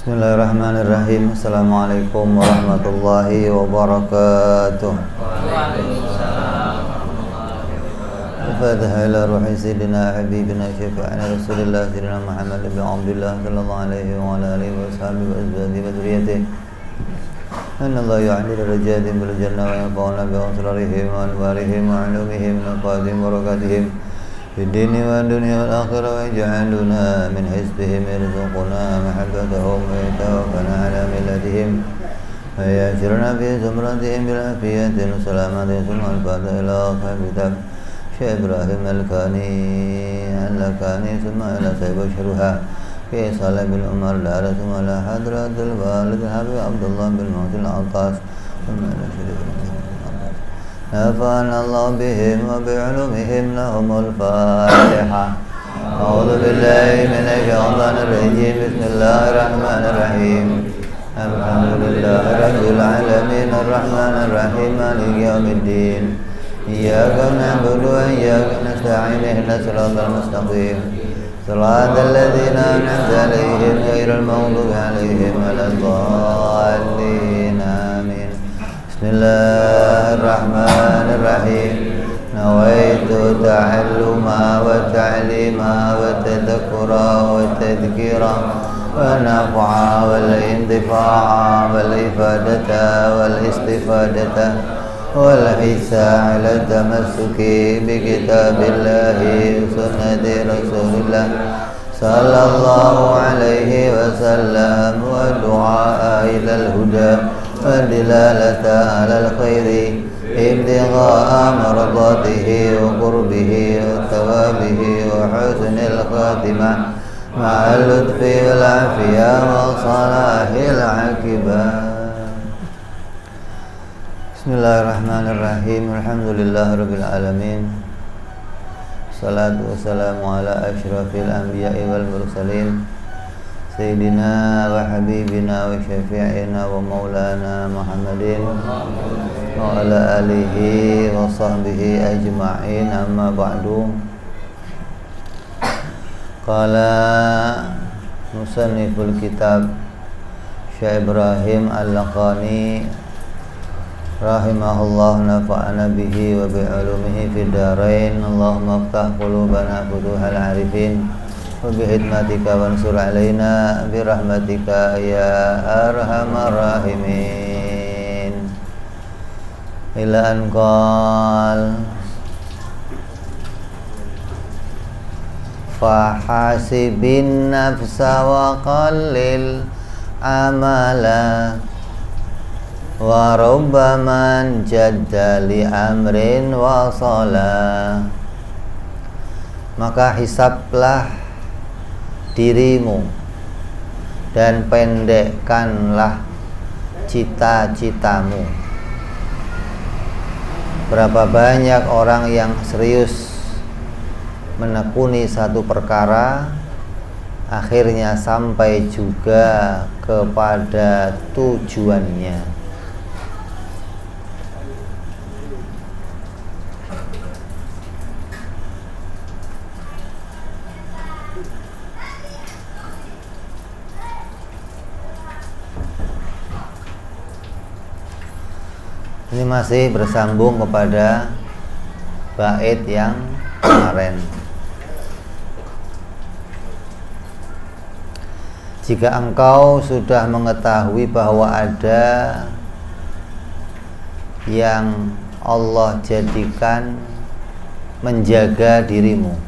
Bismillahirrahmanirrahim. Assalamualaikum warahmatullahi wabarakatuh. Al-Fatihah ila ruhi sayyidina habibina syafi'ina Rasulillah sayyidina Muhammad bin Abdullah sallallahu alaihi wa ala alihi wa sahbihi wa azwajihi wa dzurriyyatihi. Inna Allah ya'dilu rajatin bil jannah wa yanfa'una bi asrarihim wa anwarihim wa 'ulumihim wa qadim wa barakatihim في الدين والدنيا والآخرة ويجعلنا من حزبهم يرزقنا محبتهم ويتوفنا على ملتهم ويأجرنا في زمرتهم بالعافية والسلامة ثم الفاتحة إلى أصحاب الكتاب شيخ إبراهيم اللكاني ثم إلى سيف شرها في صالح بن عمر الدار ثم إلى حضرة الوالد الحبيب عبد الله بن محسن العطاس ثم إلى شريف نفعنا الله بهم وبعلومهم لهم الفاتحة. أعوذ بالله من الشيطان الرجيم. بسم الله الرحمن الرحيم. الحمد لله رب العالمين الرحمن الرحيم مالك يوم الدين. إياك نعبد وإياك نستعين اهدنا الصراط المستقيم صراط الذين أنعمت عليهم غير المغضوب عليهم ولا الضالين. آمين. Bismillahirrahmanirrahim. Nawaitu ta'alluma wa ta'lima wa tadhakkura wa tadhkira wa naf'a wal intifa'a wal ifadata wal istifadata wal hisa ala tamassuki bi kitabillahi sunnati rasulillah sallallahu alaihi wasallam wa du'a ila al-huda والدلالة على الخير ابتغاء مرضاته وقربه وثوابه وحسن الخاتمة مع اللطف والعافية وصلاح العاقبة. Bismillahirrahmanirrahim. Alhamdulillahirabbil alamin. Salatu wassalamu ala asyrafil anbiya'i wal mursalin Sayyidina wa habibina wa syafi'ina wa maulana Muhammadin wa ala alihi wa sahbihi ajma'in, amma ba'du. Qala musanniful kitab Syekh Ibrahim Al-Laqani rahimahullah, nafa'ana bihi wa bi'ulumihi fid darain. Allahumma aftah qulubana futuhal arifin wa bihidmatika wansur alaina birahmatika ya arhamar rahimin. Ila an qal fahasibin nafsa wa qallil amala wa rubbaman jadda li amrin wa salah. Maka hisablah dirimu dan pendekkanlah cita-citamu. Berapa banyak orang yang serius menekuni satu perkara, akhirnya sampai juga kepada tujuannya. Ini masih bersambung kepada bait yang kemarin. Jika engkau sudah mengetahui bahwa ada yang Allah jadikan menjaga dirimu,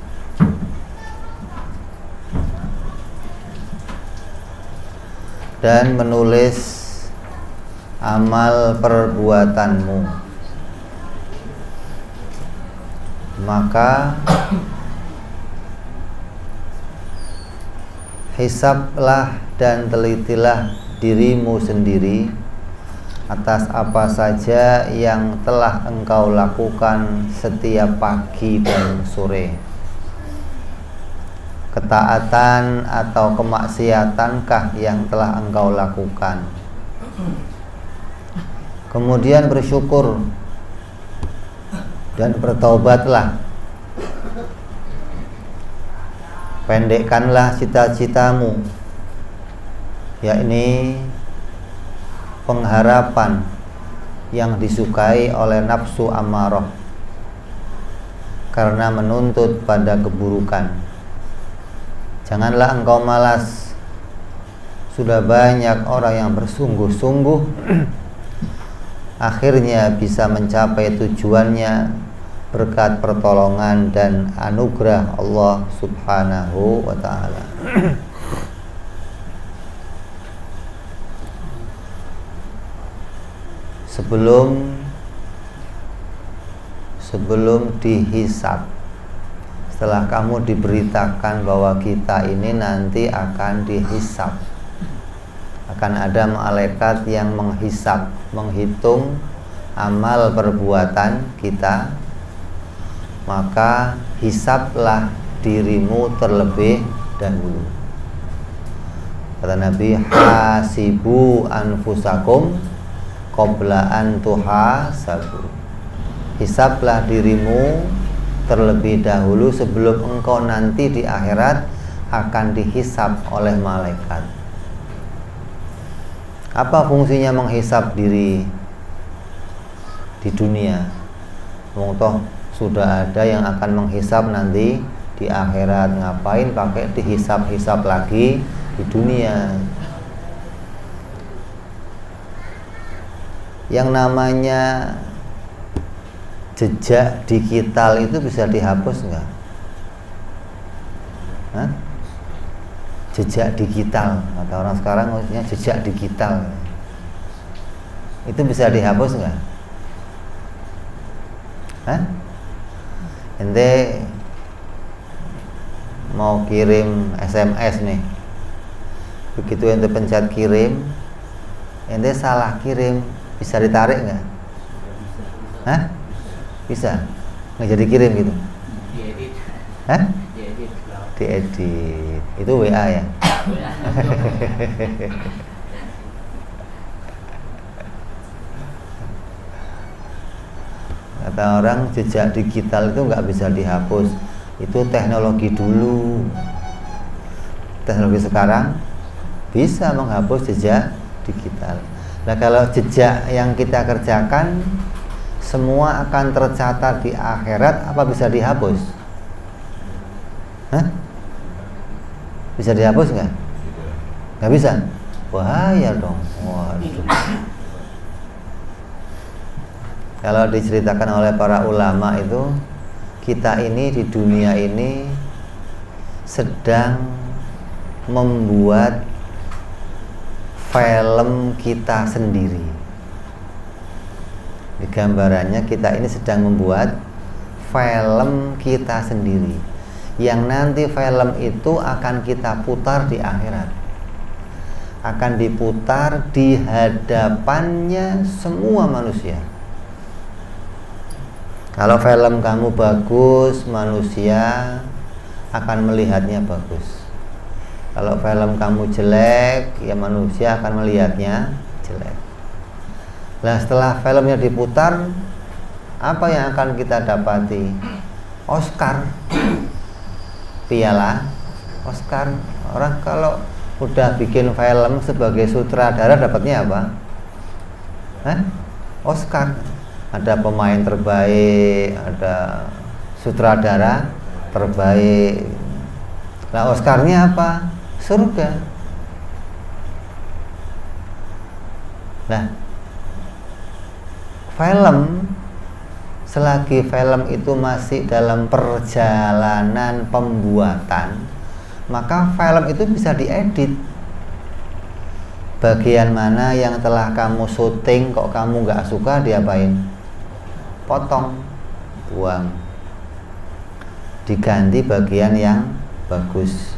dan menulis amal perbuatanmu, maka hisablah dan telitilah dirimu sendiri atas apa saja yang telah engkau lakukan setiap pagi dan sore. Ketaatan atau kemaksiatankah yang telah engkau lakukan? Kemudian bersyukur dan bertaubatlah. Pendekkanlah cita-citamu yakni pengharapan yang disukai oleh nafsu amarah karena menuntut pada keburukan. Janganlah engkau malas. Sudah banyak orang yang bersungguh-sungguh akhirnya bisa mencapai tujuannya berkat pertolongan dan anugerah Allah Subhanahu wa ta'ala. Sebelum dihisab, setelah kamu diberitakan bahwa kita ini nanti akan dihisab, akan ada malaikat yang menghisab, menghitung amal perbuatan kita, maka hisablah dirimu terlebih dahulu. Kata Nabi, hasibu anfusakum qabla an tuhasabu. Hisablah dirimu terlebih dahulu sebelum engkau nanti di akhirat akan dihisab oleh malaikat. Apa fungsinya menghisab diri di dunia? Toh sudah ada yang akan menghisab nanti di akhirat. Ngapain pakai dihisab-hisab lagi di dunia? Yang namanya jejak digital itu bisa dihapus nggak? Jejak digital, kata orang sekarang maksudnya jejak digital, itu bisa dihapus nggak? Ente mau kirim SMS nih, begitu ente pencet kirim, ente salah kirim, bisa ditarik nggak? Bisa, nggak jadi kirim gitu? Diedit. Diedit. Itu WA ya? Kata orang jejak digital itu nggak bisa dihapus. Itu teknologi dulu. Teknologi sekarang bisa menghapus jejak digital. Nah, kalau jejak yang kita kerjakan semua akan tercatat di akhirat, apa bisa dihapus? Bisa dihapus nggak? Nggak bisa? Bahaya dong. Waduh. Kalau diceritakan oleh para ulama itu, kita ini di dunia ini sedang membuat film kita sendiri. Di gambarannya kita ini sedang membuat film kita sendiri, yang nanti film itu akan kita putar di akhirat, akan diputar di hadapannya semua manusia. Kalau film kamu bagus, manusia akan melihatnya bagus. Kalau film kamu jelek, ya manusia akan melihatnya jelek. Nah, setelah filmnya diputar, apa yang akan kita dapati? Oscar, piala Oscar. Orang kalau udah bikin film sebagai sutradara dapatnya apa? Oscar. Ada pemain terbaik, ada sutradara terbaik. Nah, Oscarnya apa? Surga. Nah, film, selagi film itu masih dalam perjalanan pembuatan, maka film itu bisa diedit. Bagian mana yang telah kamu syuting kok kamu nggak suka, diapain? Potong, buang, diganti bagian yang bagus.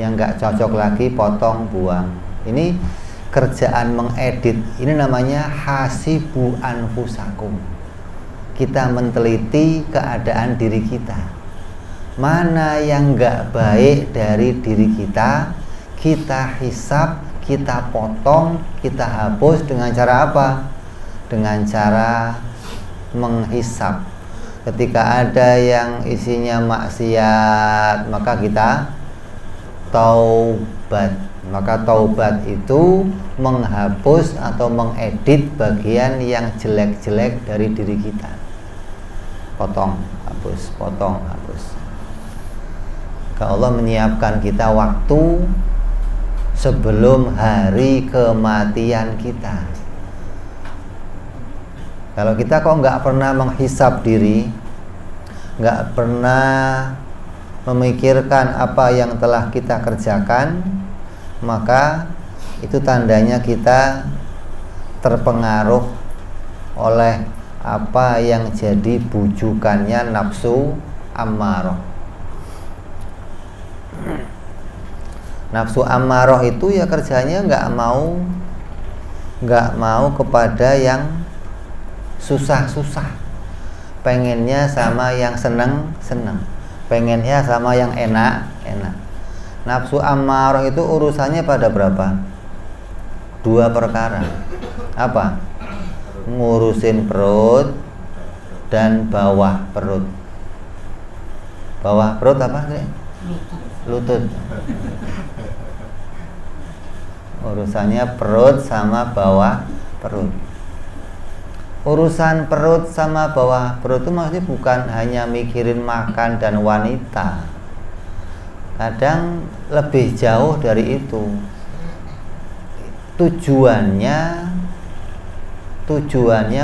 Yang nggak cocok lagi potong, buang. Ini kerjaan mengedit, ini namanya hasibu anfusakum. Kita meneliti keadaan diri kita, mana yang nggak baik dari diri kita, kita hisab, kita potong, kita hapus. Dengan cara apa? Dengan cara menghisab. Ketika ada yang isinya maksiat, maka kita taubat. Maka taubat itu menghapus atau mengedit bagian yang jelek-jelek dari diri kita. Potong, hapus, potong, hapus. Maka Allah menyiapkan kita waktu sebelum hari kematian kita. Kalau kita kok nggak pernah menghisap diri, nggak pernah memikirkan apa yang telah kita kerjakan, maka itu tandanya kita terpengaruh oleh apa yang jadi bujukannya nafsu ammarah. Nafsu ammarah itu ya kerjanya nggak mau kepada yang susah-susah, pengennya sama yang seneng-seneng, pengennya sama yang enak-enak. Nafsu ammarah itu urusannya pada berapa? 2 perkara. Apa? Ngurusin perut dan bawah perut. Bawah perut apa? Lutut. Urusannya perut sama bawah perut. Urusan perut sama bawah perut itu maksudnya bukan hanya mikirin makan dan wanita. Kadang lebih jauh dari itu. Tujuannya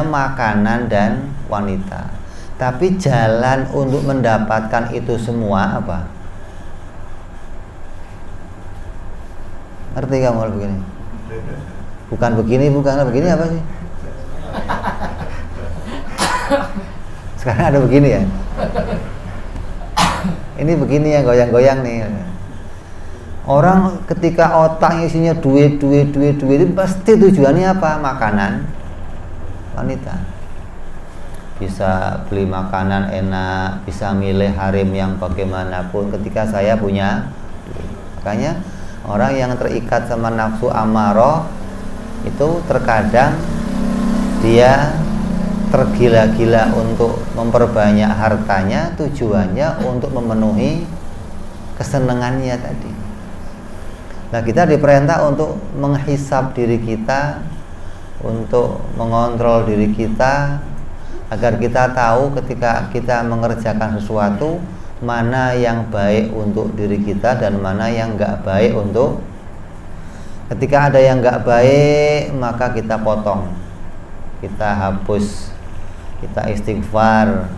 makanan dan wanita. Tapi jalan untuk mendapatkan itu semua apa? Ngerti kamu kalau begini? Bukan begini apa sih? Sekarang ada begini ya. Ini begini yang goyang-goyang nih. Orang ketika otak isinya duit itu pasti tujuannya apa? Makanan, wanita. Bisa beli makanan enak, bisa milih harim yang bagaimanapun ketika saya punya duit. Makanya orang yang terikat sama nafsu ammarah itu terkadang dia tergila-gila untuk memperbanyak hartanya, tujuannya untuk memenuhi kesenangannya tadi. Nah, kita diperintah untuk menghisap diri kita, untuk mengontrol diri kita, agar kita tahu ketika kita mengerjakan sesuatu mana yang baik untuk diri kita dan mana yang enggak baik untuk. Ketika ada yang enggak baik, maka kita potong, kita hapus, kita istighfar,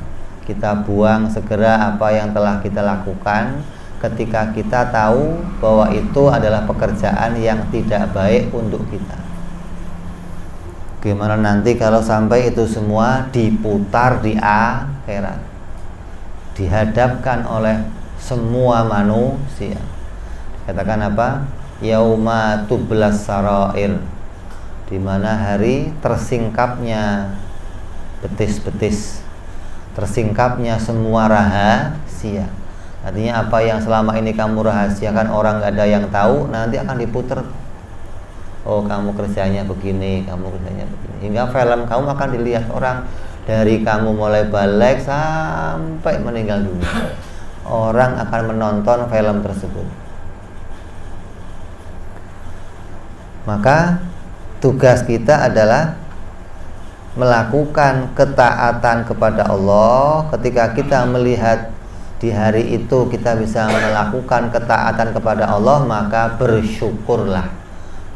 kita buang segera apa yang telah kita lakukan ketika kita tahu bahwa itu adalah pekerjaan yang tidak baik untuk kita. Gimana nanti kalau sampai itu semua diputar di akhirat, dihadapkan oleh semua manusia. Katakan apa? Yauma tublas sarair, di mana hari tersingkapnya betis-betis, tersingkapnya semua rahasia. Artinya apa yang selama ini kamu rahasiakan orang gak ada yang tahu, nanti akan diputer. Oh, kamu kerjanya begini, kamu kerjanya begini. Hingga film kamu akan dilihat orang dari kamu mulai balik sampai meninggal dunia. Orang akan menonton film tersebut. Maka tugas kita adalah melakukan ketaatan kepada Allah. Ketika kita melihat di hari itu kita bisa melakukan ketaatan kepada Allah, maka bersyukurlah.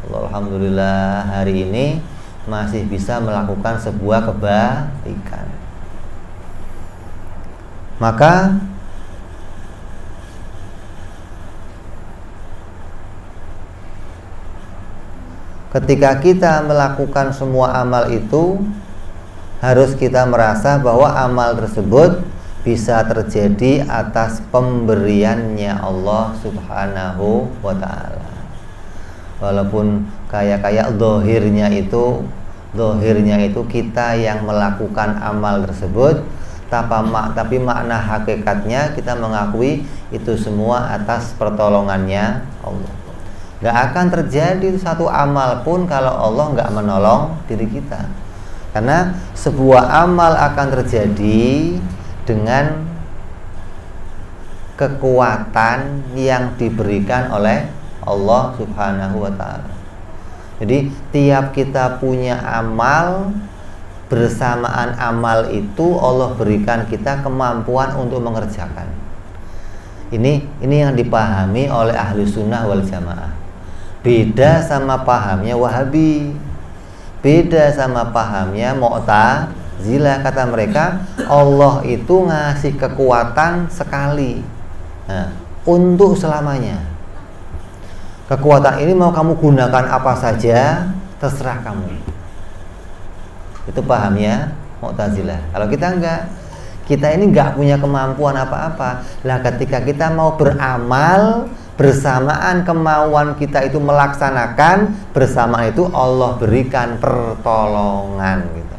Alhamdulillah hari ini masih bisa melakukan sebuah kebaikan. Maka ketika kita melakukan semua amal itu, harus kita merasa bahwa amal tersebut bisa terjadi atas pemberiannya Allah Subhanahu wa ta'ala. Walaupun kayak zahirnya itu kita yang melakukan amal tersebut, tapi makna hakikatnya kita mengakui itu semua atas pertolongannya Allah. Gak akan terjadi satu amal pun kalau Allah gak menolong diri kita. Karena sebuah amal akan terjadi dengan kekuatan yang diberikan oleh Allah Subhanahu wa ta'ala. Jadi tiap kita punya amal, bersamaan amal itu Allah berikan kita kemampuan untuk mengerjakan. Ini yang dipahami oleh ahli sunnah wal jamaah. Beda sama pahamnya Wahabi, beda sama pahamnya Mu'tazilah. Kata mereka Allah itu ngasih kekuatan sekali, untuk selamanya. Kekuatan ini mau kamu gunakan apa saja, terserah kamu. Itu pahamnya Mu'tazilah. Kalau kita enggak, kita ini enggak punya kemampuan apa-apa. Lah ketika kita mau beramal, bersamaan kemauan kita itu melaksanakan, bersamaan itu Allah berikan pertolongan gitu.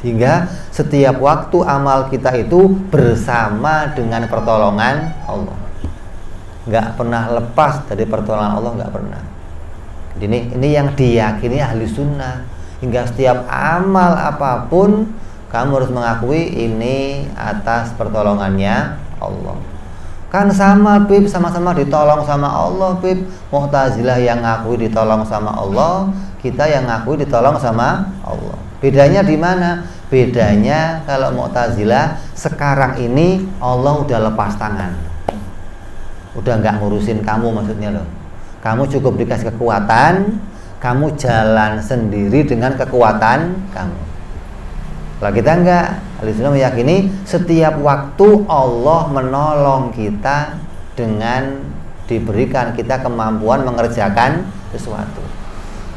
Hingga setiap waktu amal kita itu bersama dengan pertolongan Allah. Nggak pernah lepas dari pertolongan Allah, nggak pernah. Ini yang diyakini ahli sunnah. Hingga setiap amal apapun kamu harus mengakui ini atas pertolongannya Allah. Kan sama Bib, sama-sama ditolong sama Allah Bib. Mu'tazilah yang ngakui ditolong sama Allah, kita yang ngakui ditolong sama Allah. Bedanya di mana? Bedanya kalau Mu'tazilah sekarang ini Allah udah lepas tangan, udah nggak ngurusin kamu, maksudnya loh. Kamu cukup dikasih kekuatan, kamu jalan sendiri dengan kekuatan kamu. Kalau kita enggak, ahli sunnah meyakini setiap waktu Allah menolong kita dengan diberikan kita kemampuan mengerjakan sesuatu.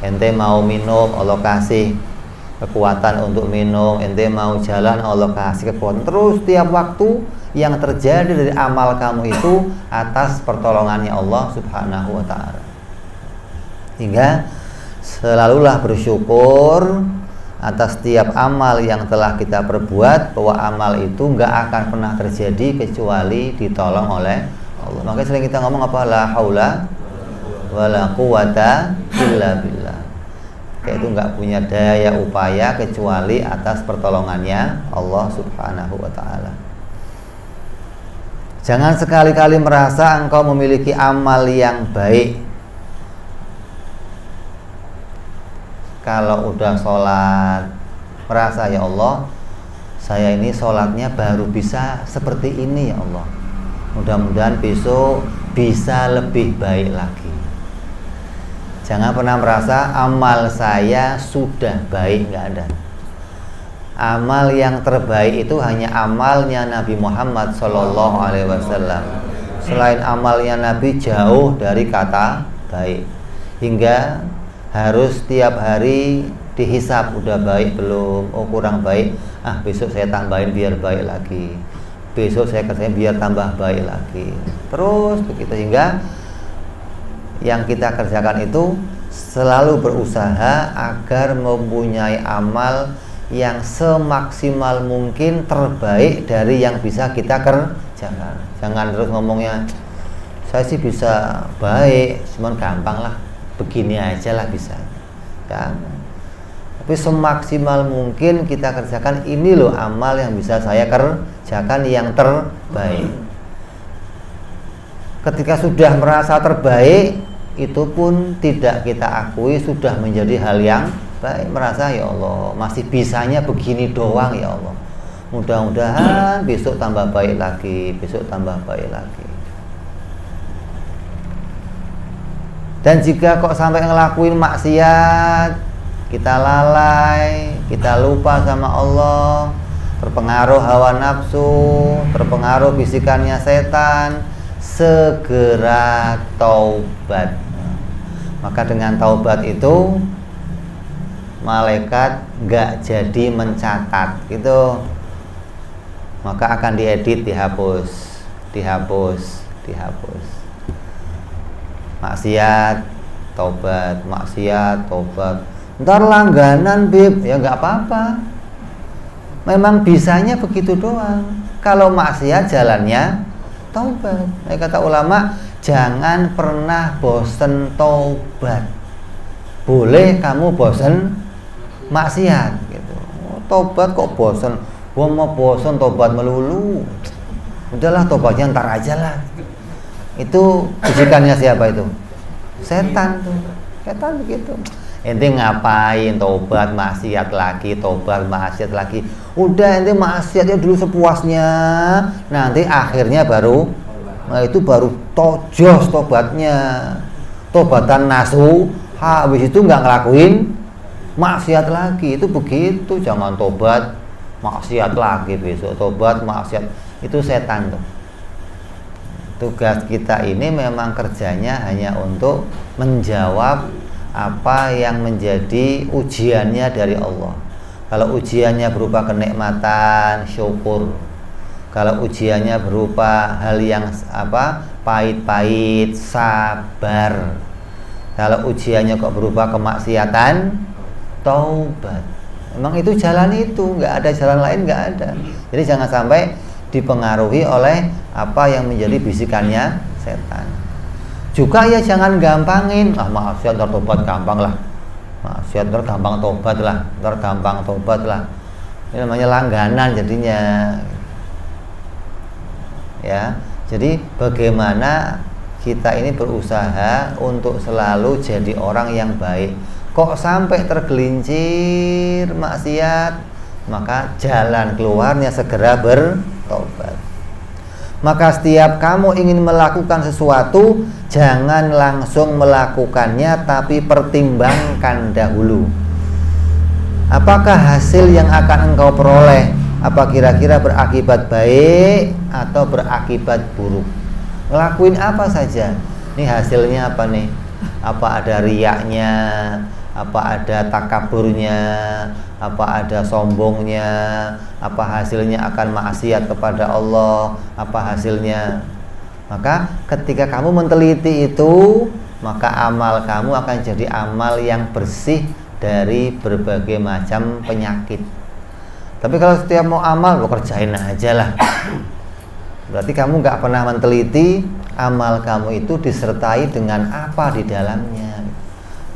Ente mau minum, Allah kasih kekuatan untuk minum. Ente mau jalan, Allah kasih kekuatan. Terus setiap waktu yang terjadi dari amal kamu itu atas pertolongannya Allah Subhanahu wa ta'ala. Hingga selalulah bersyukur atas setiap amal yang telah kita perbuat, bahwa amal itu nggak akan pernah terjadi kecuali ditolong oleh Allah. Makanya sering kita ngomong apa? La haula wala quwata illa billah. Kayak itu nggak punya daya upaya kecuali atas pertolongannya Allah Subhanahu wa ta'ala. Jangan sekali-kali merasa engkau memiliki amal yang baik. Kalau udah sholat, merasa ya Allah, saya ini sholatnya baru bisa seperti ini ya Allah. Mudah-mudahan besok bisa lebih baik lagi. Jangan pernah merasa amal saya sudah baik, nggak ada. Amal yang terbaik itu hanya amalnya Nabi Muhammad SAW. Selain amalnya Nabi jauh dari kata baik. Hingga harus tiap hari dihisap, udah baik belum, oh kurang baik, besok saya tambahin biar baik lagi, besok saya kerjain biar tambah baik lagi. Terus begitu, hingga yang kita kerjakan itu selalu berusaha agar mempunyai amal yang semaksimal mungkin terbaik dari yang bisa kita kerjakan. Jangan terus ngomongnya saya sih bisa baik, cuman gampang lah, begini aja lah bisa kan. Tapi semaksimal mungkin kita kerjakan, ini loh amal yang bisa saya kerjakan yang terbaik. Ketika sudah merasa terbaik, itu pun tidak kita akui sudah menjadi hal yang baik. Merasa ya Allah masih bisanya begini doang ya Allah, mudah-mudahan besok tambah baik lagi, besok tambah baik lagi. Dan jika kok sampai ngelakuin maksiat, kita lalai, kita lupa sama Allah, terpengaruh hawa nafsu, terpengaruh bisikannya setan, segera taubat. Maka dengan taubat itu malaikat gak jadi mencatat gitu, maka akan diedit, dihapus. Maksiat taubat, maksiat taubat, ntar langganan Bib, ya nggak apa-apa, memang bisanya begitu doang. Kalau maksiat jalannya taubat. Kata ulama, jangan pernah bosen taubat. Boleh kamu bosen maksiat gitu. Taubat kok bosen? Gua mau bosen taubat melulu. Udahlah, taubatnya ntar aja lah. Itu bisikannya siapa itu? Setan tuh, setan begitu. Ente ngapain tobat maksiat lagi, tobat maksiat lagi. Udah ente maksiatnya dulu sepuasnya. Nanti akhirnya baru, nah itu baru tojos tobatnya. Tobatan nasu, habis itu nggak ngelakuin maksiat lagi. Itu begitu, jangan tobat maksiat lagi besok tobat maksiat. Itu setan tuh. Tugas kita ini memang kerjanya hanya untuk menjawab apa yang menjadi ujiannya dari Allah. Kalau ujiannya berupa kenikmatan, syukur. Kalau ujiannya berupa hal yang pahit-pahit, sabar. Kalau ujiannya kok berupa kemaksiatan, taubat. Memang itu jalan itu, nggak ada jalan lain, nggak ada. Jadi jangan sampai dipengaruhi oleh apa yang menjadi bisikannya setan. Juga ya jangan gampangin, maksiat ntar tobat gampang lah, maksiat ntar gampang tobat lah, ntar gampang tobat lah. Ini namanya langganan jadinya. Ya, jadi bagaimana kita ini berusaha untuk selalu jadi orang yang baik. Kok sampai tergelincir maksiat, maka jalan keluarnya segera bertobat. Maka setiap kamu ingin melakukan sesuatu, jangan langsung melakukannya, tapi pertimbangkan dahulu. Apakah hasil yang akan engkau peroleh, apa kira-kira berakibat baik atau berakibat buruk? Ngelakuin apa saja. Ini hasilnya apa nih? Apa ada riyaknya, apa ada takaburnya, apa ada sombongnya, apa hasilnya akan maksiat kepada Allah, apa hasilnya. Maka ketika kamu meneliti itu, maka amal kamu akan jadi amal yang bersih dari berbagai macam penyakit. Tapi kalau setiap mau amal, lo kerjain aja lah, berarti kamu nggak pernah meneliti amal kamu itu disertai dengan apa di dalamnya.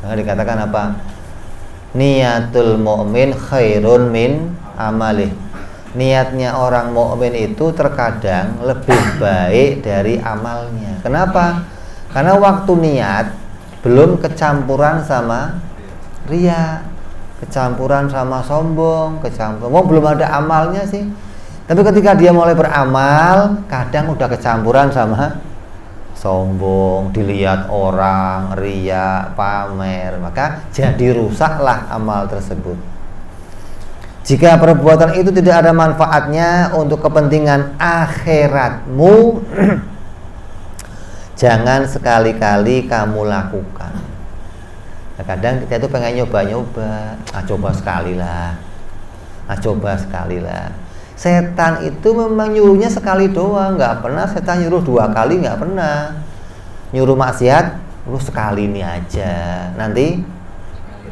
Maka dikatakan apa? Niatul mu'min khairun min amalih. Niatnya orang mukmin itu terkadang lebih baik dari amalnya. Kenapa? Karena waktu niat belum kecampuran sama riya, kecampuran sama sombong, belum ada amalnya sih. Tapi ketika dia mulai beramal, kadang udah kecampuran sama sombong, dilihat orang, riya, pamer, maka jadi rusaklah amal tersebut. Jika perbuatan itu tidak ada manfaatnya untuk kepentingan akhiratmu, jangan sekali-kali kamu lakukan. Nah, kadang kita itu pengen nyoba-nyoba, coba sekali lah, coba sekali lah. Setan itu memang nyuruhnya sekali doang, nggak pernah setan nyuruh 2 kali, nggak pernah. Nyuruh maksiat, lu sekali ini aja, nanti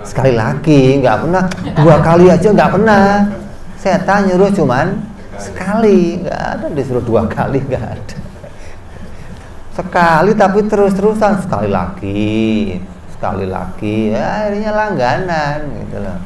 sekali lagi, nggak pernah 2 kali aja, nggak pernah. Setan nyuruh cuman sekali, nggak ada disuruh 2 kali, nggak ada. Sekali tapi terus-terusan, sekali lagi, ya akhirnya langganan gitu loh.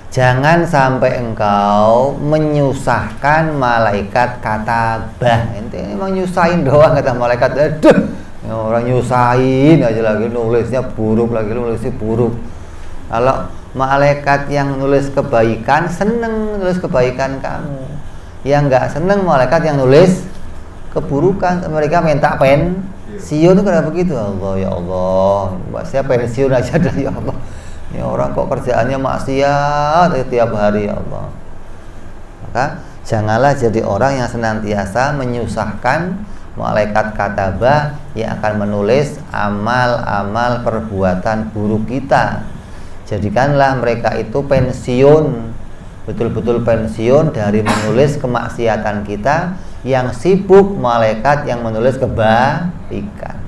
Jangan sampai engkau menyusahkan malaikat katabah. Ini emang nyusahin doang kata malaikat. Aduh, orang nyusahin aja lagi, nulisnya buruk lagi, nulisnya buruk. Kalau malaikat yang nulis kebaikan seneng nulis kebaikan kamu, yang nggak seneng malaikat yang nulis keburukan. Mereka minta pensiun, kenapa begitu? Allah ya Allah, saya pensiun aja dah ya Allah. Ya orang kok kerjaannya maksiat tiap hari ya Allah. Maka janganlah jadi orang yang senantiasa menyusahkan malaikat katabah yang akan menulis amal-amal perbuatan buruk kita. Jadikanlah mereka itu pensiun, betul-betul pensiun dari menulis kemaksiatan kita, yang sibuk malaikat yang menulis kebaikan.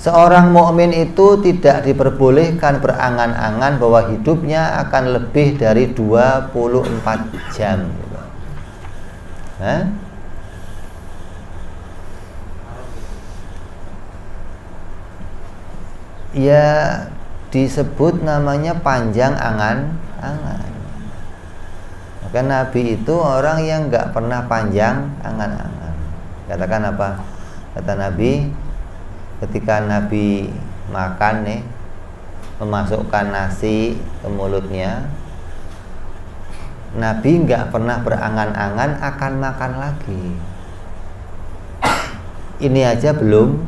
Seorang mukmin itu tidak diperbolehkan berangan-angan bahwa hidupnya akan lebih dari 24 jam. Ya disebut namanya panjang angan-angan. Maka Nabi itu orang yang nggak pernah panjang angan-angan. Katakan apa? Kata Nabi, ketika Nabi makan nih, memasukkan nasi ke mulutnya, Nabi nggak pernah berangan-angan akan makan lagi. Ini aja belum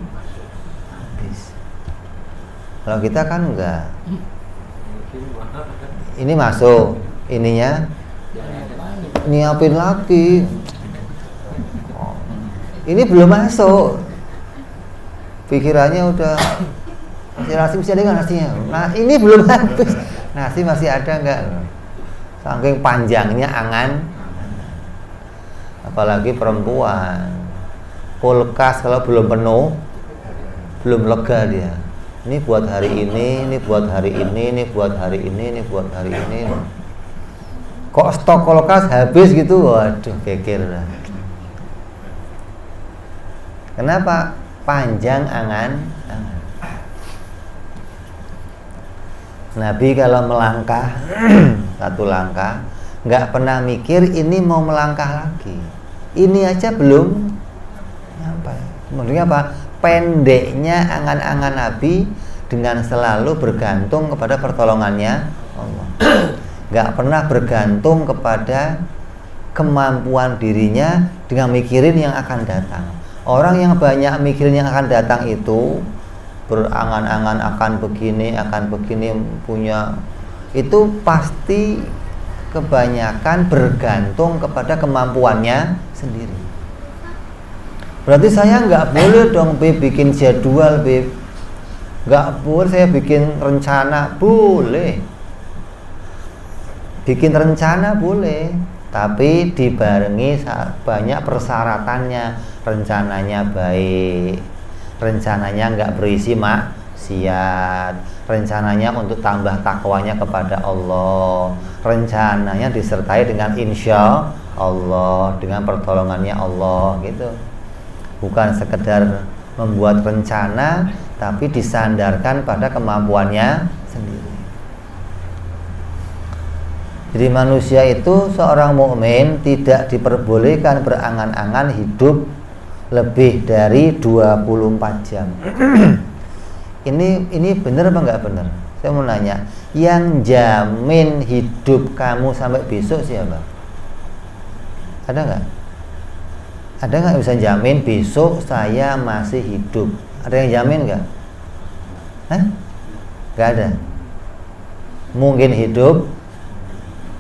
habis. Kalau kita kan enggak. Ini masuk, ininya nyiapin lagi. Ini belum masuk. Pikirannya udah nasi masih ada nggak nasinya? Nah ini belum habis. Nasi masih ada nggak? Saking panjangnya angan. Apalagi perempuan, kulkas kalau belum penuh, belum lega dia. Ini buat hari ini buat hari ini buat hari ini buat hari ini. Kok stok kulkas habis gitu? Waduh, geger dah. Kenapa? Panjang angan. Nabi kalau melangkah satu langkah nggak pernah mikir ini mau melangkah lagi. Ini aja belum nyampe. Maksudnya apa? Pendeknya angan-angan Nabi dengan selalu bergantung kepada pertolongannya Allah. Nggak pernah bergantung kepada kemampuan dirinya dengan mikirin yang akan datang. Orang yang banyak mikirin yang akan datang itu, berangan-angan akan begini punya, itu pasti kebanyakan bergantung kepada kemampuannya sendiri. Berarti saya nggak boleh dong Beb bikin jadwal Beb, nggak boleh saya bikin rencana. Boleh bikin rencana boleh, tapi dibarengi banyak persyaratannya. Rencananya baik, rencananya nggak berisi maksiat, rencananya untuk tambah takwanya kepada Allah, rencananya disertai dengan insya Allah, dengan pertolongannya Allah gitu. Bukan sekedar membuat rencana tapi disandarkan pada kemampuannya sendiri. Jadi manusia itu, seorang mukmin tidak diperbolehkan berangan-angan hidup lebih dari 24 jam. Ini benar apa enggak benar? Saya mau nanya, yang jamin hidup kamu sampai besok siapa? Ada nggak? Ada nggak yang bisa jamin besok saya masih hidup? Ada yang jamin nggak? Hah? Nggak ada. Mungkin hidup,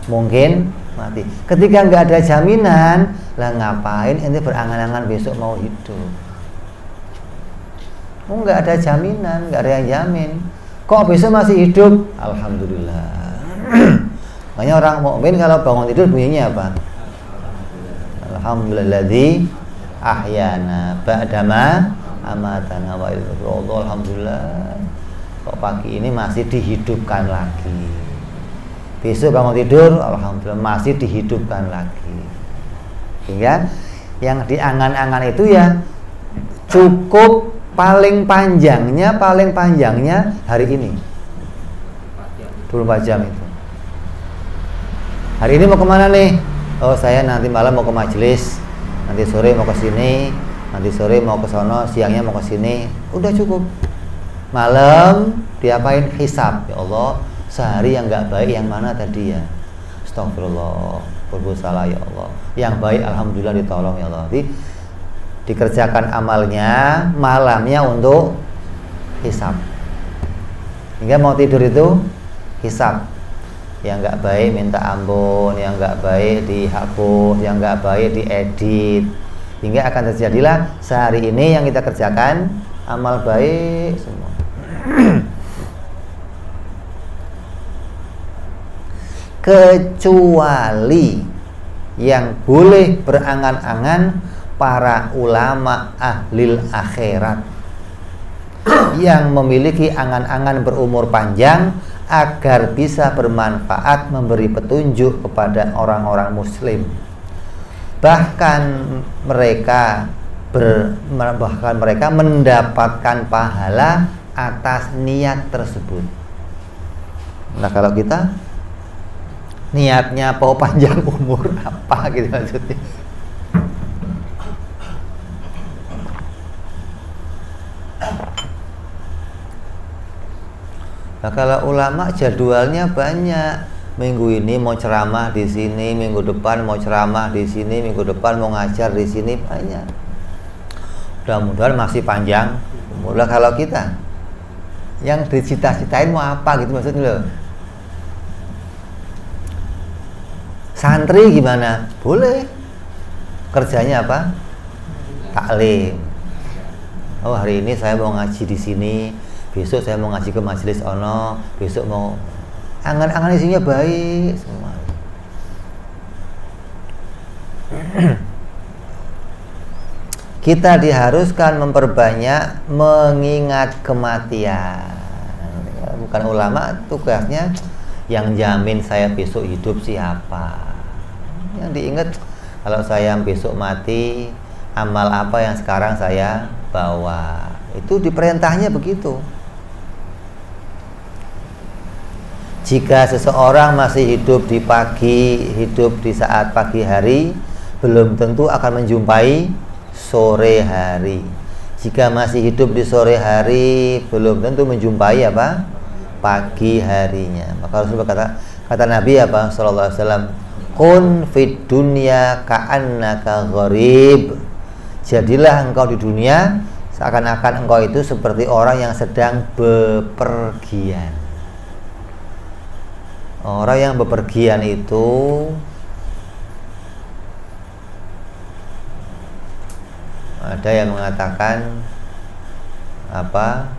mungkin mati. Ketika nggak ada jaminan, lah ngapain ente berangan-angan besok mau hidup? Oh, nggak ada jaminan, nggak ada yang jamin. Kok besok masih hidup? Alhamdulillah. Makanya orang mukmin kalau bangun tidur bunyinya apa? Alhamdulilladzi ahyana ba'dama amatana wa ilaihi raji'un. Alhamdulillah, kok pagi ini masih dihidupkan lagi. Besok bangun tidur, alhamdulillah masih dihidupkan lagi. Sehingga yang diangan-angan itu ya cukup paling panjangnya hari ini 24 jam itu. Hari ini mau kemana nih? Oh, saya nanti malam mau ke majelis, nanti sore mau ke sini, nanti sore mau ke sono, siangnya mau ke sini. Udah cukup. Malam diapain? Hisab. Ya Allah, sehari yang nggak baik yang mana tadi ya? Astagfirullah, berbuat salah ya Allah. Yang baik alhamdulillah ditolong ya Allah. Jadi dikerjakan amalnya, malamnya untuk hisab. Hingga mau tidur itu hisab. Yang nggak baik minta ampun, yang nggak baik dihapus, yang nggak baik diedit. Hingga akan terjadilah sehari ini yang kita kerjakan amal baik semua. Kecuali yang boleh berangan-angan para ulama ahlil akhirat yang memiliki angan-angan berumur panjang agar bisa bermanfaat memberi petunjuk kepada orang-orang muslim. Bahkan mereka mendapatkan pahala atas niat tersebut. Nah, kalau kita niatnya mau panjang umur apa gitu maksudnya. Nah, kalau ulama jadwalnya banyak. Minggu ini mau ceramah di sini, minggu depan mau ceramah di sini, minggu depan mau ngajar di sini, banyak. Mudah-mudahan masih panjang. Mulai kalau kita yang dicita-citain mau apa gitu maksudnya loh. Santri gimana? Boleh. Kerjanya apa? Taklim. Oh, hari ini saya mau ngaji di sini, besok saya mau ngaji ke majelis ono, besok mau angan-angan isinya baik semua. Kita diharuskan memperbanyak mengingat kematian. Bukan ulama tugasnya yang jamin saya besok hidup siapa. Yang diingat kalau saya besok mati, amal apa yang sekarang saya bawa. Itu diperintahnya begitu. Jika seseorang masih hidup di saat pagi hari, belum tentu akan menjumpai sore hari. Jika masih hidup di sore hari, belum tentu menjumpai apa? Pagi harinya. Maka Rasul kata Nabi apa? Sallallahu alaihi wasallam, "Kun fid dunya ka'annaka gharib." Jadilah engkau di dunia seakan-akan engkau itu seperti orang yang sedang bepergian. Orang yang bepergian itu ada yang mengatakan apa?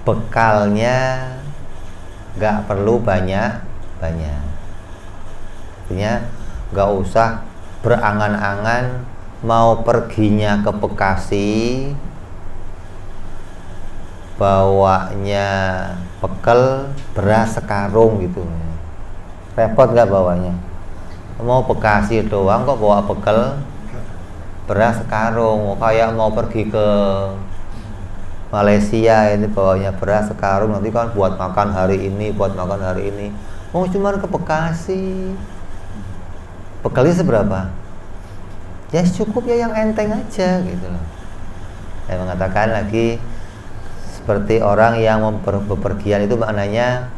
Bekalnya nggak perlu banyak-banyak. Artinya nggak usah berangan-angan mau perginya ke Bekasi, bawanya bekal beras sekarung gitu, repot nggak bawanya? Mau Bekasi doang kok bawa bekal beras sekarung, kayak mau pergi ke Malaysia ini bawanya beras sekarung, nanti kan buat makan hari ini, mau cuman ke Bekasi, bekalnya seberapa? Ya cukup ya yang enteng aja gitu loh. Saya mengatakan lagi seperti orang yang bepergian itu maknanya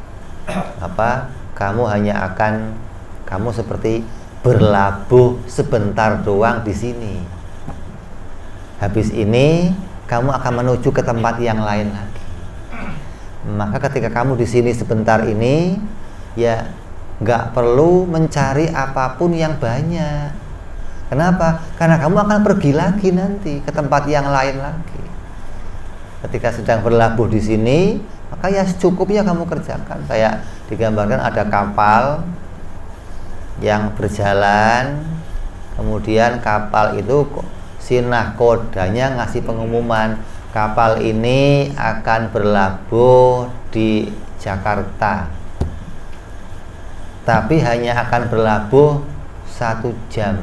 apa? Kamu seperti berlabuh sebentar doang di sini. Habis ini kamu akan menuju ke tempat yang lain lagi. Maka ketika kamu di sini sebentar ini, ya nggak perlu mencari apapun yang banyak. Kenapa? Karena kamu akan pergi lagi nanti ke tempat yang lain lagi. Ketika sedang berlabuh di sini, maka ya secukupnya kamu kerjakan. Kayak digambarkan ada kapal yang berjalan, kemudian kapal itu si nahkodanya ngasih pengumuman, kapal ini akan berlabuh di Jakarta, tapi hanya akan berlabuh 1 jam.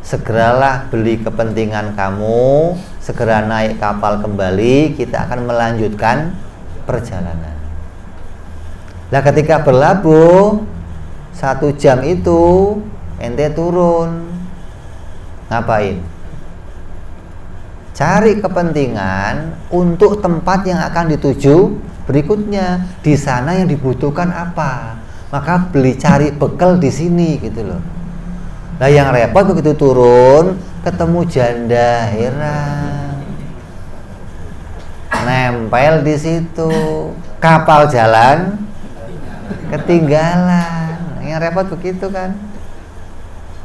Segeralah beli kepentingan kamu, segera naik kapal kembali, kita akan melanjutkan perjalanan. Nah, ketika berlabuh 1 jam itu ente turun, ngapain? Cari kepentingan untuk tempat yang akan dituju berikutnya. Di sana yang dibutuhkan apa? Maka cari bekal di sini gitu loh. Nah, yang repot begitu turun ketemu janda heran, nempel di situ, kapal jalan ketinggalan. Yang repot begitu kan,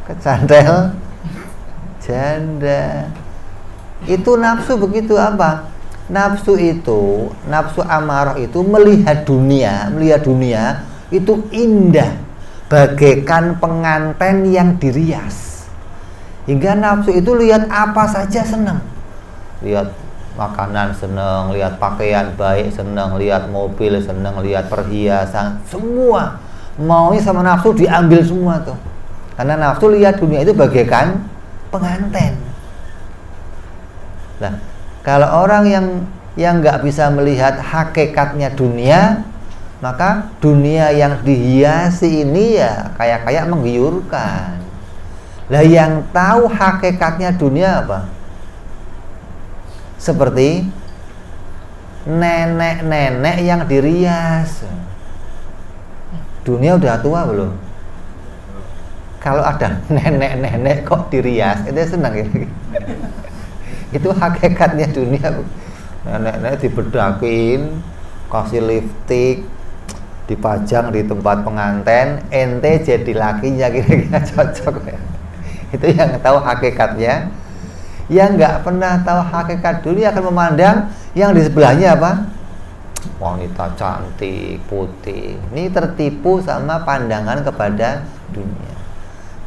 kecandel janda. Itu nafsu begitu apa? Nafsu itu, nafsu amarah itu melihat dunia itu indah, bagaikan pengantin yang dirias. Hingga nafsu itu lihat apa saja senang. Lihat makanan senang, lihat pakaian baik senang, lihat mobil senang, lihat perhiasan, semua maunya sama nafsu diambil semua tuh. Karena nafsu lihat dunia itu bagaikan pengantin. Nah, kalau orang yang nggak bisa melihat hakikatnya dunia, maka dunia yang dihiasi ini ya kayak menggiurkan. Lah yang tahu hakikatnya dunia apa? Seperti nenek-nenek yang dirias. Dunia udah tua belum? Kalau ada nenek-nenek kok dirias, itu senang ya. Itu hakikatnya dunia. Nenek-nenek dibedakin, kasih lipstik, dipajang di tempat pengantin, ente jadi lakinya, kira-kira cocok ya. Itu yang tahu hakikatnya. Yang nggak pernah tahu hakikat dunia akan memandang yang di sebelahnya apa? Wanita cantik, putih. Ini tertipu sama pandangan kepada dunia.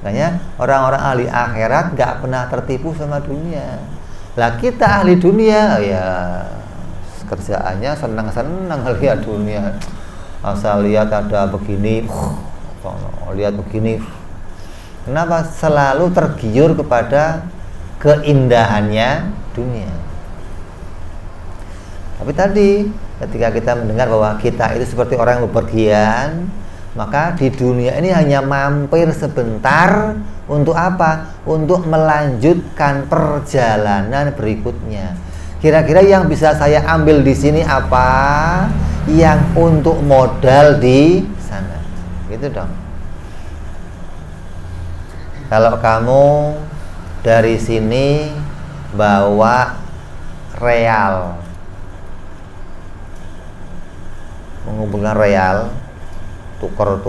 Makanya orang-orang ahli akhirat nggak pernah tertipu sama dunia. Lah kita ahli dunia, ya kerjaannya senang-senang lihat dunia. Asal lihat ada begini, lihat begini. Kenapa selalu tergiur kepada keindahannya dunia? Tapi tadi ketika kita mendengar bahwa kita itu seperti orang yang bepergian, maka di dunia ini hanya mampir sebentar untuk apa? Untuk melanjutkan perjalanan berikutnya. Kira-kira yang bisa saya ambil di sini apa? Yang untuk modal di sana. Gitu dong. Kalau kamu dari sini bawa real, mengumpulkan real, tuker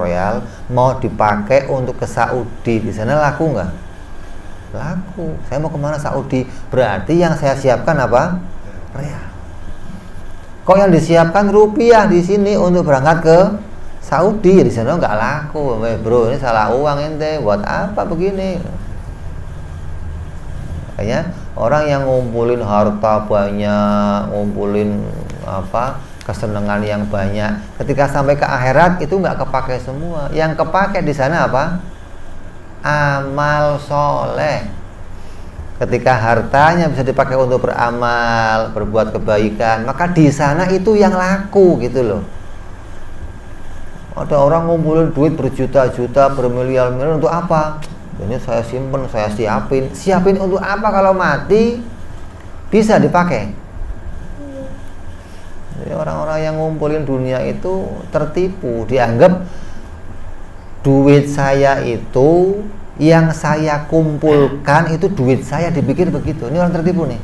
real, mau dipakai untuk ke Saudi, di sana laku nggak? Laku. Saya mau kemana? Saudi. Berarti yang saya siapkan apa? Real. Kok yang disiapkan rupiah di sini untuk berangkat ke Saudi, di sana nggak laku. Bro, ini salah uang ente. Buat apa begini? Kayaknya orang yang ngumpulin harta banyak, ngumpulin apa? Kesenangan yang banyak, ketika sampai ke akhirat itu nggak kepake semua. Yang kepake di sana apa? Amal soleh. Ketika hartanya bisa dipakai untuk beramal, berbuat kebaikan, maka di sana itu yang laku gitu loh. Ada orang ngumpulin duit berjuta-juta, bermiliar-miliar untuk apa? Ini saya simpen, saya siapin. Siapin untuk apa kalau mati bisa dipakai? Jadi orang-orang yang ngumpulin dunia itu tertipu, dianggap duit saya itu yang saya kumpulkan itu duit saya, dipikir begitu. Ini orang tertipu nih.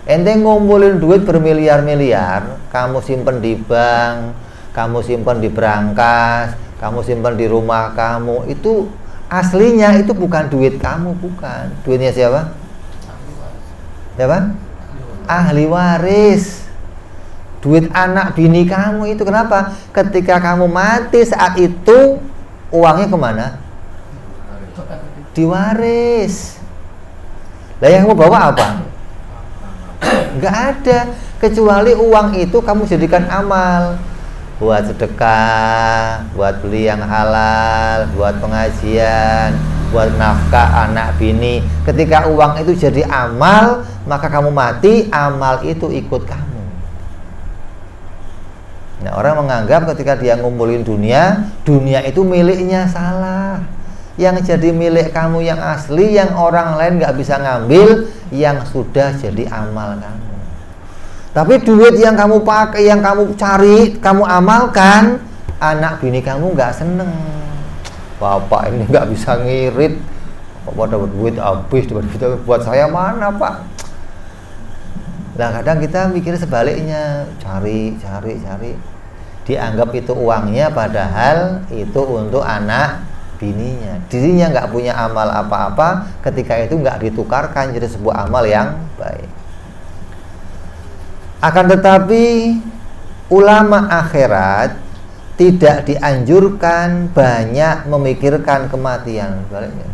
Ente ngumpulin duit bermiliar-miliar, kamu simpen di bank, kamu simpen di brankas, kamu simpen di rumah kamu, itu aslinya itu bukan duit kamu, bukan. Duitnya siapa? Siapa? Ahli waris. Duit anak bini kamu itu. Kenapa? Ketika kamu mati saat itu uangnya kemana? Diwaris. Lah yang kamu bawa apa? Nggak ada. Kecuali uang itu kamu jadikan amal, buat sedekah, buat beli yang halal, buat pengajian, buat nafkah anak bini. Ketika uang itu jadi amal, maka kamu mati, amal itu ikut kamu. Nah, orang menganggap ketika dia ngumpulin dunia, dunia itu miliknya. Salah. Yang jadi milik kamu yang asli, yang orang lain nggak bisa ngambil, yang sudah jadi amal kamu. Tapi duit yang kamu pakai, yang kamu cari, kamu amalkan, anak bini kamu nggak seneng. Bapak ini nggak bisa ngirit, bapak dapat duit habis, buat saya mana pak? Nah kadang kita mikir sebaliknya, cari. Dianggap itu uangnya, padahal itu untuk anak bininya. Dirinya nggak punya amal apa-apa, ketika itu nggak ditukarkan jadi sebuah amal yang baik. Akan tetapi ulama akhirat tidak dianjurkan banyak memikirkan kematian, sebaliknya.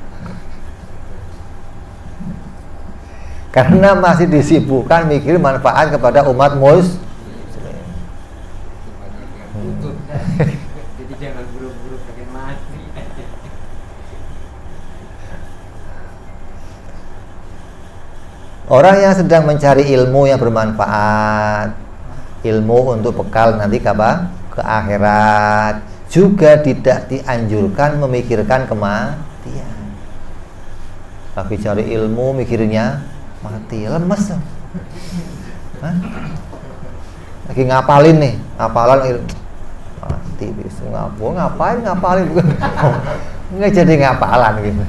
Karena masih disibukkan mikir manfaat kepada umat muslim. Jadi jangan buru-buru pengen mati. Orang yang sedang mencari ilmu yang bermanfaat, ilmu untuk bekal nanti ke akhirat, juga tidak dianjurkan memikirkan kematian. Tapi cari ilmu mikirnya mati, lemes. Hah? lagi ngapalin nih, ngapalan mati bisa ngapain ngapalin bukan nggak jadi ngapalan gitu.